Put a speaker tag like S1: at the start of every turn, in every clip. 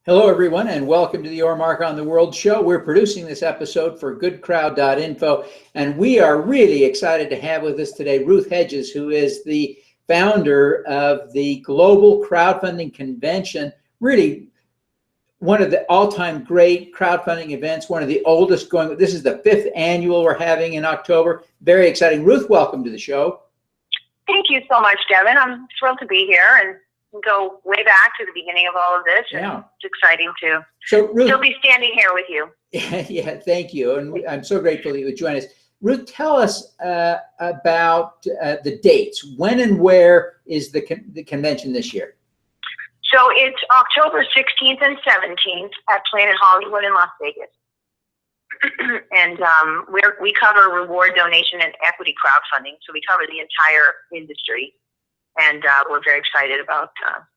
S1: Hello, everyone, and welcome to the Your Mark on the World show. We're producing this episode for GoodCrowd.info, and we are really excited to have with us today Ruth Hedges, who is the founder of the Global Crowdfunding Convention, really one of the all-time great crowdfunding events, one of the oldest going. This is the 5th annual we're having in October. Very exciting. Ruth, welcome to the show.
S2: Thank you so much, Devin. I'm thrilled to be here and go way back to the beginning of all of this.
S1: Yeah.
S2: And it's exciting to
S1: Ruth,
S2: still be standing here with you.
S1: Yeah, thank you. And I'm so grateful that you would join us. Ruth, tell us about the dates. When and where is the convention this year?
S2: So it's October 16th and 17th at Planet Hollywood in Las Vegas. And we cover reward, donation, and equity crowdfunding. So we cover the entire industry. And we're very excited about,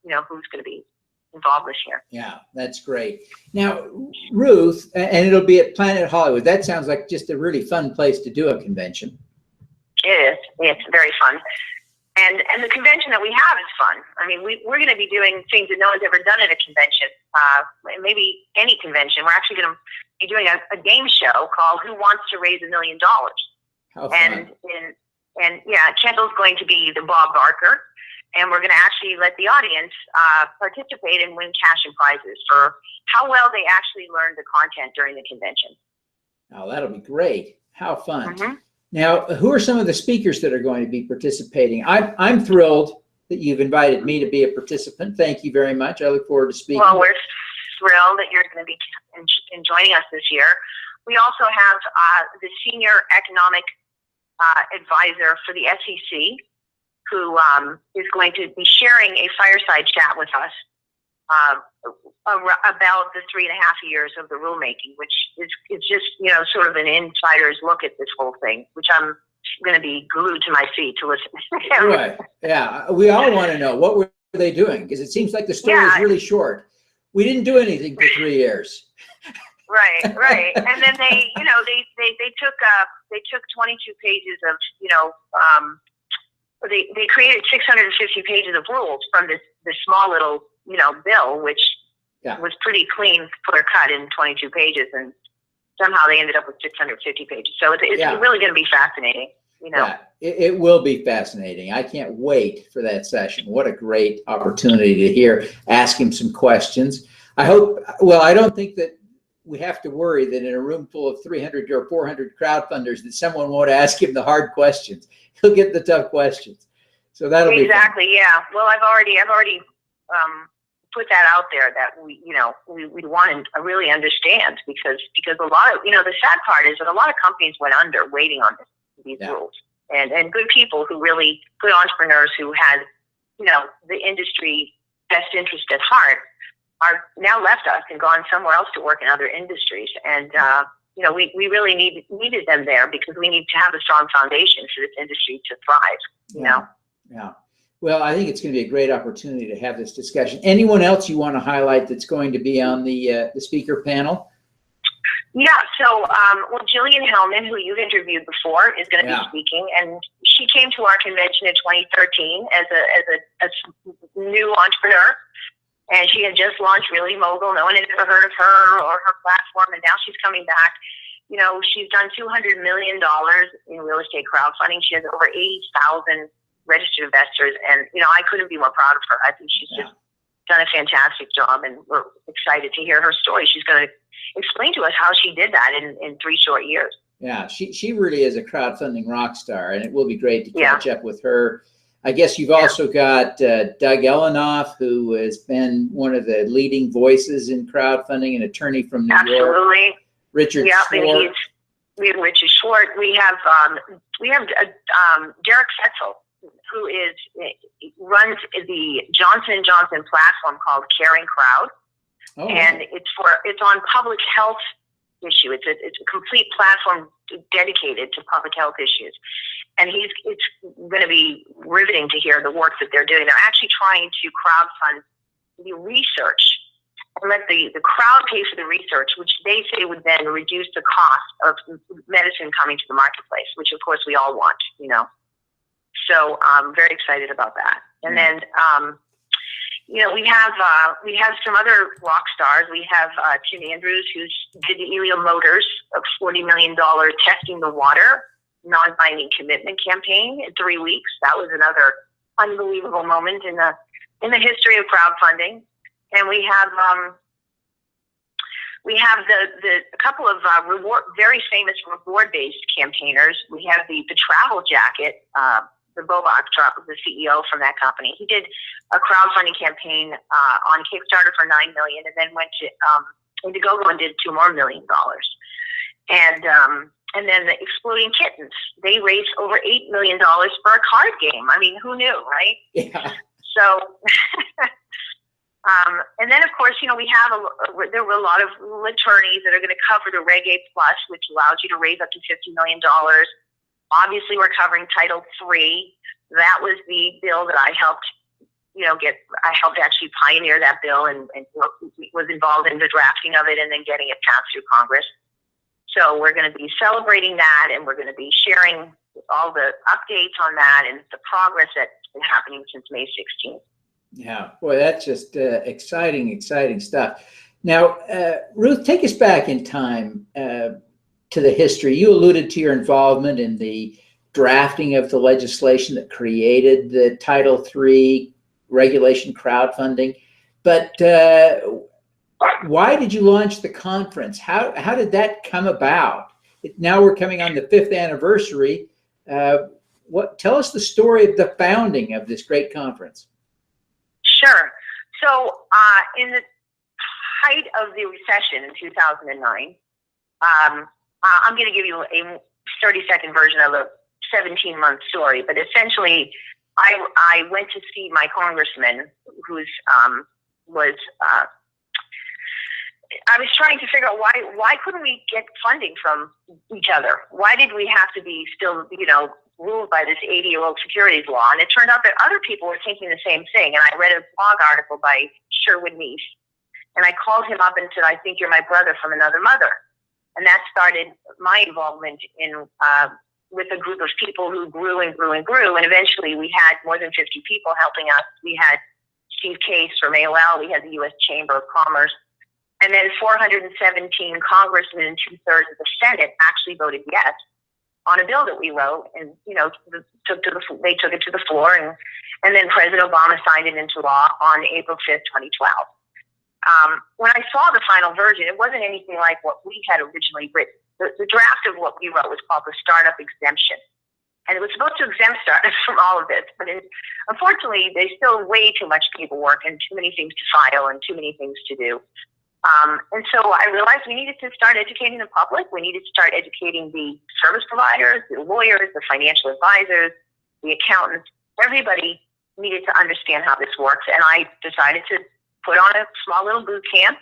S2: who's going to be involved this year.
S1: Yeah, that's great. Now, Ruth, and it'll be at Planet Hollywood. That sounds like just a really fun place to do a convention.
S2: It is. It's very fun. And the convention that we have is fun. I mean, we're going to be doing things that no one's ever done at a convention, maybe any convention. We're actually going to be doing a game show called Who Wants to Raise $1 Million?
S1: How fun.
S2: And Kendall's going to be the Bob Barker, and we're going to actually let the audience participate and win cash and prizes for how well they actually learned the content during the convention.
S1: Oh, that'll be great. How fun.
S2: Mm-hmm.
S1: Now, who are some of the speakers that are going to be participating? I'm thrilled that you've invited me to be a participant. Thank you very much. I look forward to speaking.
S2: Well, we're thrilled that you're going to be joining us this year. We also have the Senior Economic Advisor for the SEC, who is going to be sharing a fireside chat with us about the 3.5 years of the rulemaking, which is just, sort of an insider's look at this whole thing, which I'm going to be glued to my seat to listen to.
S1: Right. Yeah. We all want to know, what were they doing? Because it seems like the story is really short. We didn't do anything for 3 years.
S2: Right. And then they took 22 pages of, they created 650 pages of rules from this small little, bill, which was pretty clean, clear cut in 22 pages, and somehow they ended up with 650 pages. So it's really going to be fascinating.
S1: Yeah, it will be fascinating. I can't wait for that session. What a great opportunity to ask him some questions. I don't think that we have to worry that in a room full of 300 or 400 crowdfunders that someone won't ask him the hard questions. He'll get the tough questions. So that'll be
S2: exactly. Yeah. Well, I've already put that out there that we want to really understand because a lot of, the sad part is that a lot of companies went under waiting on these rules, and good people good entrepreneurs who had, the industry best interest at heart are now left us and gone somewhere else to work in other industries. And, we really needed them there because we need to have a strong foundation for this industry to thrive,
S1: Yeah. Well, I think it's going to be a great opportunity to have this discussion. Anyone else you want to highlight that's going to be on the speaker panel?
S2: Yeah. So, Jilliene Helman, who you've interviewed before, is going to be speaking, and she came to our convention in 2013 as a new entrepreneur. And she had just launched Really Mogul. No one had ever heard of her or her platform. And now she's coming back. She's done $200 million in real estate crowdfunding. She has over 80,000 registered investors. And, I couldn't be more proud of her. I think she's just done a fantastic job. And we're excited to hear her story. She's going to explain to us how she did that in 3 short years.
S1: Yeah, she really is a crowdfunding rock star. And it will be great to catch up with her. I guess you've also got Doug Ellenoff, who has been one of the leading voices in crowdfunding, an attorney from New York. Richard Swart.
S2: We have Richard Swart. We have Derek Fetzel, who runs the Johnson & Johnson platform called Caring Crowd, and it's on public health issue. It's a complete platform dedicated to public health issues. And it's going to be riveting to hear the work that they're doing. They're actually trying to crowdfund the research and let the crowd pay for the research, which they say would then reduce the cost of medicine coming to the marketplace, which of course we all want, So I'm very excited about that. And then we have some other rock stars. We have Tim Andrews, who did the Elio Motors of $40 million testing the water non-binding commitment campaign in 3 weeks. That was another unbelievable moment in the history of crowdfunding. And we have a couple of very famous reward-based campaigners. We have the travel jacket. The Bobak was the CEO from that company. He did a crowdfunding campaign on Kickstarter for $9 million, and then went to Indiegogo and did $2 more million. And then the Exploding Kittens, they raised over $8 million for a card game. I mean, who knew, right?
S1: Yeah.
S2: So, and then of course, there were a lot of attorneys that are going to cover the Reg A Plus, which allows you to raise up to $50 million. Obviously, we're covering Title III. That was the bill that I helped, I helped actually pioneer that bill and was involved in the drafting of it and then getting it passed through Congress. So we're going to be celebrating that, and we're going to be sharing all the updates on that and the progress that's been happening since May 16th.
S1: Yeah, boy, that's just exciting stuff. Now, Ruth, take us back in time to the history. You alluded to your involvement in the drafting of the legislation that created the Title III regulation crowdfunding, but why did you launch the conference? How did that come about? Now we're coming on the 5th anniversary. Tell us the story of the founding of this great conference.
S2: Sure. So in the height of the recession in 2009, I'm going to give you a 30-second version of a 17-month story, but essentially I went to see my congressman, who's I was trying to figure out why couldn't we get funding from each other? Why did we have to be still, ruled by this 80-year-old securities law? And it turned out that other people were thinking the same thing. And I read a blog article by Sherwood Niece, and I called him up and said, "I think you're my brother from another mother." And that started my involvement in with a group of people who grew and grew and grew. And eventually we had more than 50 people helping us. We had Steve Case from AOL. We had the U.S. Chamber of Commerce. And then 417 congressmen and 2/3 of the Senate actually voted yes on a bill that we wrote, and they took it to the floor, and then President Obama signed it into law on April 5th, 2012. When I saw the final version, it wasn't anything like what we had originally written. The draft of what we wrote was called the Startup Exemption, and it was supposed to exempt startups from all of this, but unfortunately, there's still way too much paperwork and too many things to file and too many things to do. And so I realized we needed to start educating the public. We needed to start educating the service providers, the lawyers, the financial advisors, the accountants. Everybody needed to understand how this works. And I decided to put on a small little boot camp.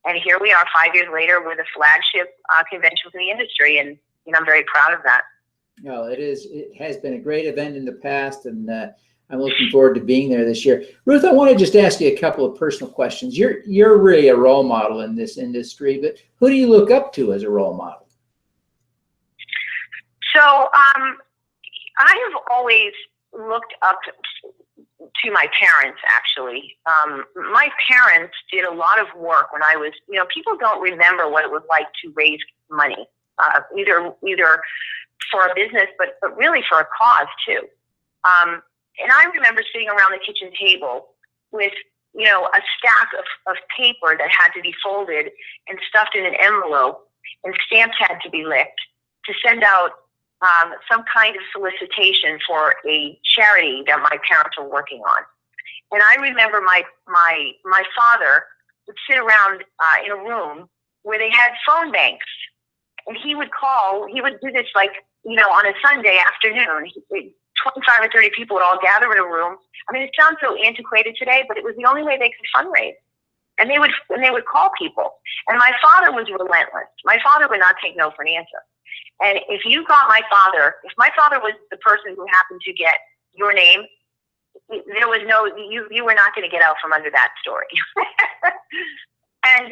S2: And here we are 5 years later with a flagship convention for the industry. And I'm very proud of that.
S1: No, it has been a great event in the past, and I'm looking forward to being there this year. Ruth, I want to just ask you a couple of personal questions. You're really a role model in this industry, but who do you look up to as a role model?
S2: So I have always looked up to my parents, actually. My parents did a lot of work when I was, people don't remember what it was like to raise money, either for a business, but really for a cause too. And I remember sitting around the kitchen table with, a stack of paper that had to be folded and stuffed in an envelope, and stamps had to be licked to send out some kind of solicitation for a charity that my parents were working on. And I remember my father would sit around in a room where they had phone banks, and he would do this on a Sunday afternoon. 25 or 30 people would all gather in a room. I mean, it sounds so antiquated today, but it was the only way they could fundraise. And they would call people. And my father was relentless. My father would not take no for an answer. And if my father was the person who happened to get your name, there was you were not going to get out from under that story. And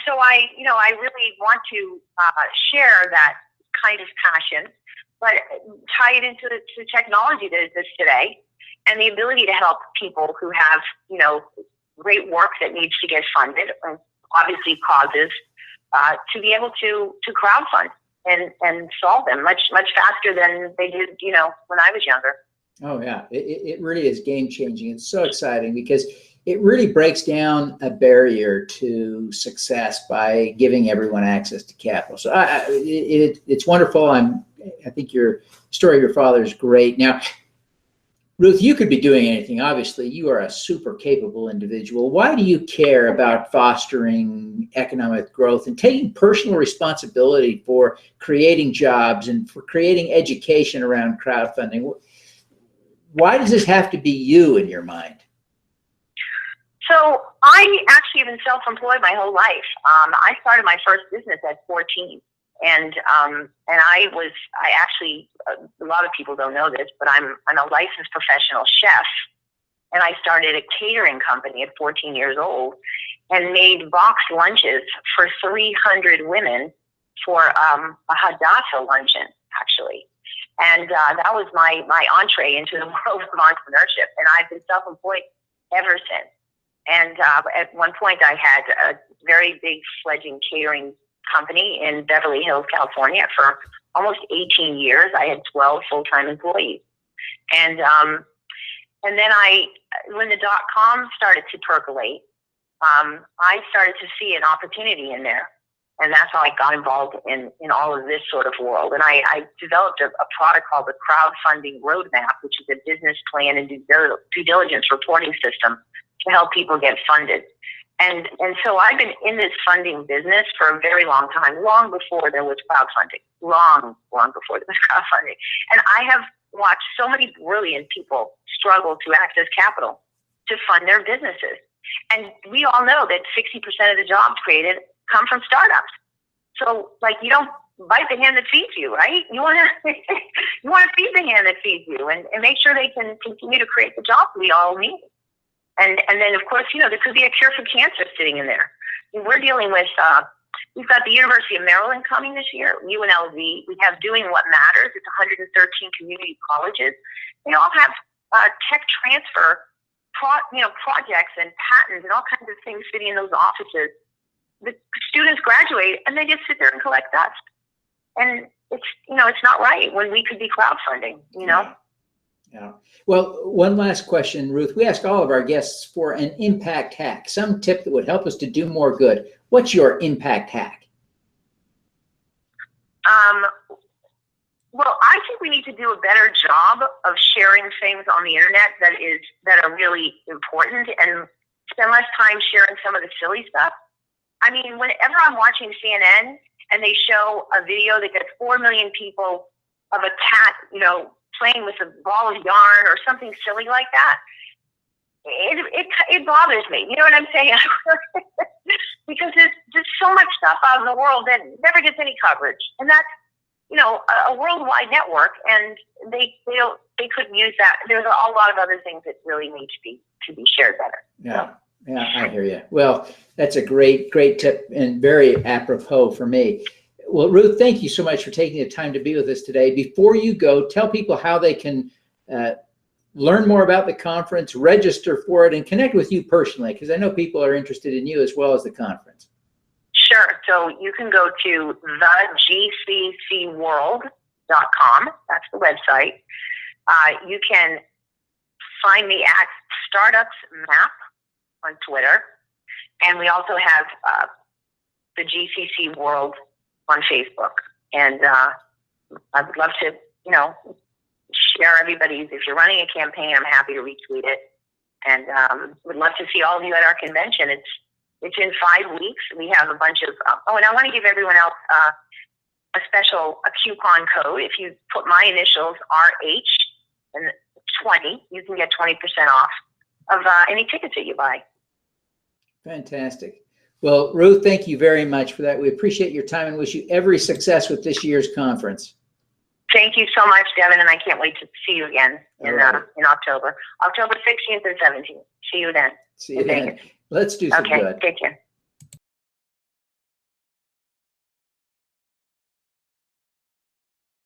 S2: so I really want to share that kind of passion, but tie it into the technology that exists today. and the ability to help people who have, great work that needs to get funded, and obviously causes, to be able to crowdfund and solve them much faster than they did, when I was younger.
S1: Oh yeah, it really is game changing. It's so exciting because it really breaks down a barrier to success by giving everyone access to capital. So it's wonderful. I think your story of your father is great. Now, Ruth, you could be doing anything. Obviously, you are a super capable individual. Why do you care about fostering economic growth and taking personal responsibility for creating jobs and for creating education around crowdfunding? Why does this have to be you in your mind?
S2: So I actually have been self-employed my whole life. I started my first business at 14. And I actually, a lot of people don't know this, but I'm a licensed professional chef. And I started a catering company at 14 years old and made boxed lunches for 300 women for a Hadassah luncheon, actually. And that was my entree into the world of entrepreneurship. And I've been self-employed ever since. And at one point I had a very big fledgling catering company in Beverly Hills, California for almost 18 years. I had 12 full-time employees. And then when the .com started to percolate, I started to see an opportunity in there. And that's how I got involved in all of this sort of world. And I developed a product called the Crowdfunding Roadmap, which is a business plan and due diligence reporting system to help people get funded. And so I've been in this funding business for a very long time, long before there was crowdfunding, long before there was crowdfunding. And I have watched so many brilliant people struggle to access capital to fund their businesses. And we all know that 60% of the jobs created come from startups. So, you don't bite the hand that feeds you, right? You want to feed the hand that feeds you and make sure they can continue to create the jobs we all need. And then, of course, there could be a cure for cancer sitting in there. We're dealing with, we've got the University of Maryland coming this year, UNLV. We have Doing What Matters. It's 113 community colleges. They all have tech transfer projects and patents and all kinds of things sitting in those offices. The students graduate and they just sit there and collect dust. And it's not right when we could be crowdfunding,
S1: Yeah. Well, one last question, Ruth. We ask all of our guests for an impact hack, some tip that would help us to do more good. What's your impact hack?
S2: Well, I think we need to do a better job of sharing things on the internet that are really important and spend less time sharing some of the silly stuff. I mean, whenever I'm watching CNN and they show a video that gets 4 million people of a cat, playing with a ball of yarn or something silly like that, it bothers me. You know what I'm saying? Because there's so much stuff out in the world that never gets any coverage, and that's a worldwide network, and they couldn't use that. There's a lot of other things that really need to be shared better.
S1: Yeah. So. Yeah, I hear you. Well, that's a great tip and very apropos for me. Well, Ruth, thank you so much for taking the time to be with us today. Before you go, tell people how they can learn more about the conference, register for it, and connect with you personally, because I know people are interested in you as well as the conference.
S2: Sure. So you can go to thegccworld.com. That's the website. You can find me at Startups Map on Twitter. And we also have the GCC World on Facebook. And I would love to, share everybody's. If you're running a campaign, I'm happy to retweet it. And would love to see all of you at our convention. It's in 5 weeks. We have a bunch of, and I want to give everyone else a coupon code. If you put my initials, RH, and 20, you can get 20% off of any tickets that you buy.
S1: Fantastic. Well, Ruth, thank you very much for that. We appreciate your time and wish you every success with this year's conference.
S2: Thank you so much, Devin, and I can't wait to see you again in October. October 16th and 17th. See you then.
S1: See you then. Let's do some good.
S2: Okay, take care.